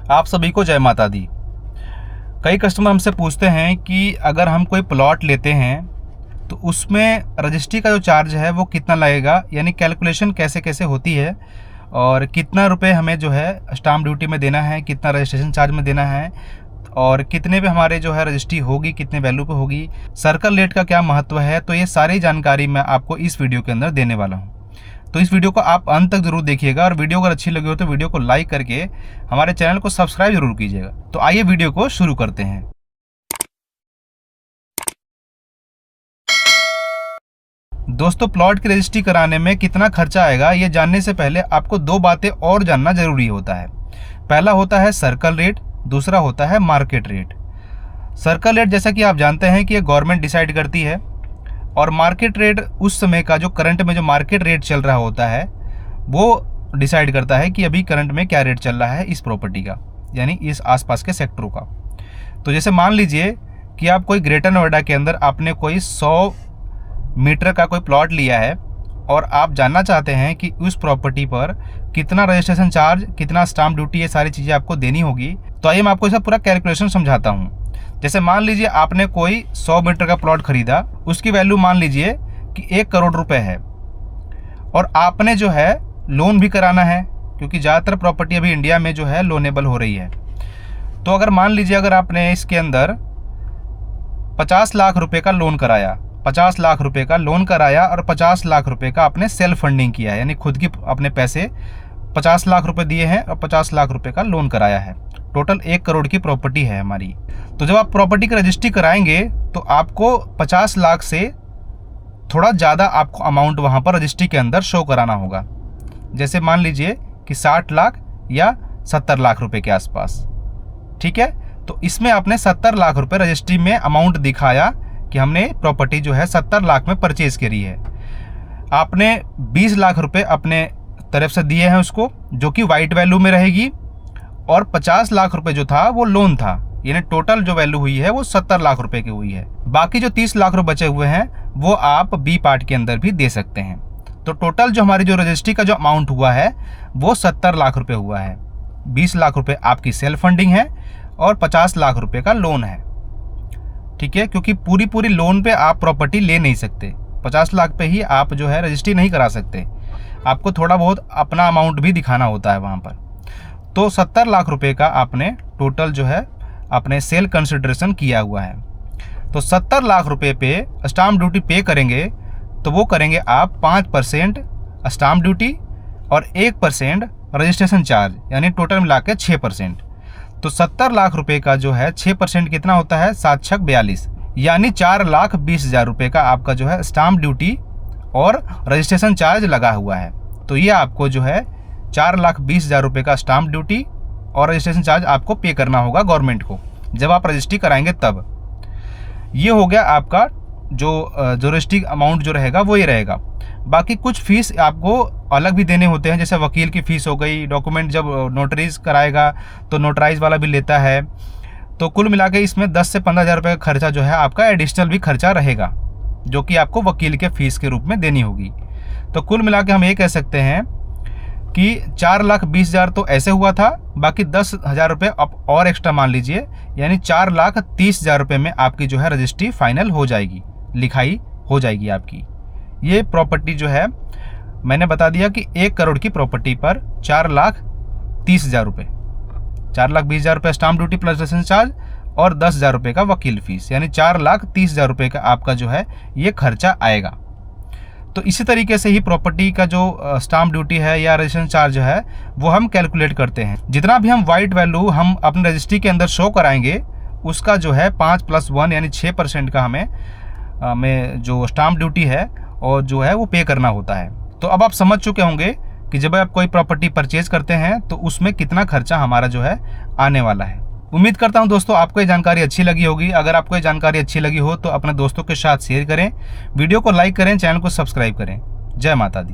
आप सभी को जय माता दी। कई कस्टमर हमसे पूछते हैं कि अगर हम कोई प्लॉट लेते हैं तो उसमें रजिस्ट्री का जो चार्ज है वो कितना लगेगा, यानी कैलकुलेशन कैसे कैसे होती है और कितना रुपए हमें जो है स्टाम्प ड्यूटी में देना है, कितना रजिस्ट्रेशन चार्ज में देना है और कितने पे हमारे जो है रजिस्ट्री होगी, कितने वैल्यू पे होगी, सर्कल रेट का क्या महत्व है। तो ये सारी जानकारी मैं आपको इस वीडियो के अंदर देने वाला हूँ। तो इस वीडियो को आप अंत तक जरूर देखिएगा और वीडियो अगर अच्छी लगी हो तो वीडियो को लाइक करके हमारे चैनल को सब्सक्राइब जरूर कीजिएगा। तो आइए वीडियो को शुरू करते हैं। दोस्तों, प्लॉट की रजिस्ट्री कराने में कितना खर्चा आएगा ये जानने से पहले आपको दो बातें और जानना जरूरी होता है। पहला होता है सर्कल रेट, दूसरा होता है मार्केट रेट। सर्कल रेट जैसा कि आप जानते हैं कि ये गवर्नमेंट डिसाइड करती है और मार्केट रेट उस समय का जो करंट में जो मार्केट रेट चल रहा होता है वो डिसाइड करता है कि अभी करंट में क्या रेट चल रहा है इस प्रॉपर्टी का, यानी इस आसपास के सेक्टरों का। तो जैसे मान लीजिए कि आप कोई ग्रेटर नोएडा के अंदर आपने कोई 100 मीटर का कोई प्लॉट लिया है और आप जानना चाहते हैं कि उस प्रॉपर्टी पर कितना रजिस्ट्रेशन चार्ज, कितना स्टाम्प ड्यूटी, ये सारी चीज़ें आपको देनी होगी। तो आइए मैं आपको इसका पूरा कैलकुलेशन समझाता हूँ। जैसे मान लीजिए आपने कोई 100 मीटर का प्लॉट खरीदा, उसकी वैल्यू मान लीजिए कि 1 करोड़ रुपए है और आपने जो है लोन भी कराना है, क्योंकि ज़्यादातर प्रॉपर्टी अभी इंडिया में जो है लोनेबल हो रही है। तो अगर मान लीजिए अगर आपने इसके अंदर 50 लाख रुपए का लोन कराया, 50 लाख रुपए का लोन कराया और 50 लाख रुपए का आपने सेल्फ फंडिंग किया है, यानी खुद की अपने पैसे 50 लाख रुपए दिए हैं और 50 लाख रुपए का लोन कराया है। टोटल 1 करोड़ की प्रॉपर्टी है हमारी। तो जब आप प्रॉपर्टी की रजिस्ट्री कराएंगे तो आपको 50 लाख से थोड़ा ज़्यादा आपको अमाउंट वहाँ पर रजिस्ट्री के अंदर शो कराना होगा। जैसे मान लीजिए कि 60 लाख या 70 लाख रुपए के आसपास, ठीक है। तो इसमें आपने 70 लाख रुपए रजिस्ट्री में अमाउंट दिखाया कि हमने प्रॉपर्टी जो है 70 लाख में परचेज करी है। आपने 20 लाख रुपए अपने तरफ से दिए हैं उसको, जो कि वाइट वैल्यू में रहेगी, और 50 लाख रुपए जो था वो लोन था, यानी टोटल जो वैल्यू हुई है वो 70 लाख रुपए की हुई है। बाकी जो 30 लाख रुपए बचे हुए हैं वो आप बी पार्ट के अंदर भी दे सकते हैं। तो टोटल जो हमारी जो रजिस्ट्री का जो अमाउंट हुआ है वो 70 लाख रुपए हुआ है। 20 लाख रुपए आपकी सेल्फ फंडिंग है और 50 लाख रुपए का लोन है, ठीक है। क्योंकि पूरी लोन पे आप प्रॉपर्टी ले नहीं सकते, 50 लाख पे ही आप जो है रजिस्ट्री नहीं करा सकते, आपको थोड़ा बहुत अपना अमाउंट भी दिखाना होता है वहाँ पर। तो 70 लाख रुपए का आपने टोटल जो है अपने सेल कंसिडरेशन किया हुआ है। तो 70 लाख रुपए पे स्टाम्प ड्यूटी पे करेंगे तो वो करेंगे आप 5% स्टाम्प ड्यूटी और 1% रजिस्ट्रेशन चार्ज, यानी टोटल मिला के 6%। तो 70 लाख रुपए का जो है 6% कितना होता है, 7 छक 42, यानी 4,20,000 रुपए का आपका जो है स्टाम्प ड्यूटी और रजिस्ट्रेशन चार्ज लगा हुआ है। तो ये आपको जो है 4,20,000 रुपए का स्टाम्प ड्यूटी और रजिस्ट्रेशन चार्ज आपको पे करना होगा गवर्नमेंट को जब आप रजिस्ट्री कराएंगे तब। ये हो गया आपका जो रजिस्ट्री अमाउंट जो रहेगा वो ये रहेगा। बाकी कुछ फीस आपको अलग भी देने होते हैं, जैसे वकील की फ़ीस हो गई, डॉक्यूमेंट जब नोटरीज कराएगा तो नोटराइज वाला भी लेता है। तो कुल मिला के इसमें 10 से 15,000 रुपये का खर्चा जो है आपका एडिशनल भी खर्चा रहेगा, जो कि आपको वकील के फ़ीस के रूप में देनी होगी। तो कुल मिला के हम ये कह सकते हैं कि 4,20,000 तो ऐसे हुआ था, बाकी 10,000 रुपये आप और एक्स्ट्रा मान लीजिए, यानी 4,30,000 रुपये में आपकी जो है रजिस्ट्री फाइनल हो जाएगी, लिखाई हो जाएगी आपकी। ये प्रॉपर्टी जो है मैंने बता दिया कि 1 करोड़ की प्रॉपर्टी पर 4,30,000 रुपये, 4,20,000 रुपये stamp duty plus registration charge और 10,000 रुपये का वकील फीस, यानी 4,30,000 रुपये का आपका जो है ये खर्चा आएगा। तो इसी तरीके से ही प्रॉपर्टी का जो स्टाम्प ड्यूटी है या रजिस्ट्रेशन चार्ज है वो हम कैलकुलेट करते हैं। जितना भी हम वाइट वैल्यू हम अपने रजिस्ट्री के अंदर शो कराएंगे उसका जो है 5+1 यानी 6% का हमें जो स्टाम्प ड्यूटी है और जो है वो पे करना होता है। तो अब आप समझ चुके होंगे कि जब आप कोई प्रॉपर्टी परचेज करते हैं तो उसमें कितना खर्चा हमारा जो है आने वाला है। उम्मीद करता हूं दोस्तों आपको ये जानकारी अच्छी लगी होगी। अगर आपको ये जानकारी अच्छी लगी हो तो अपने दोस्तों के साथ शेयर करें, वीडियो को लाइक करें, चैनल को सब्सक्राइब करें। जय माता दी।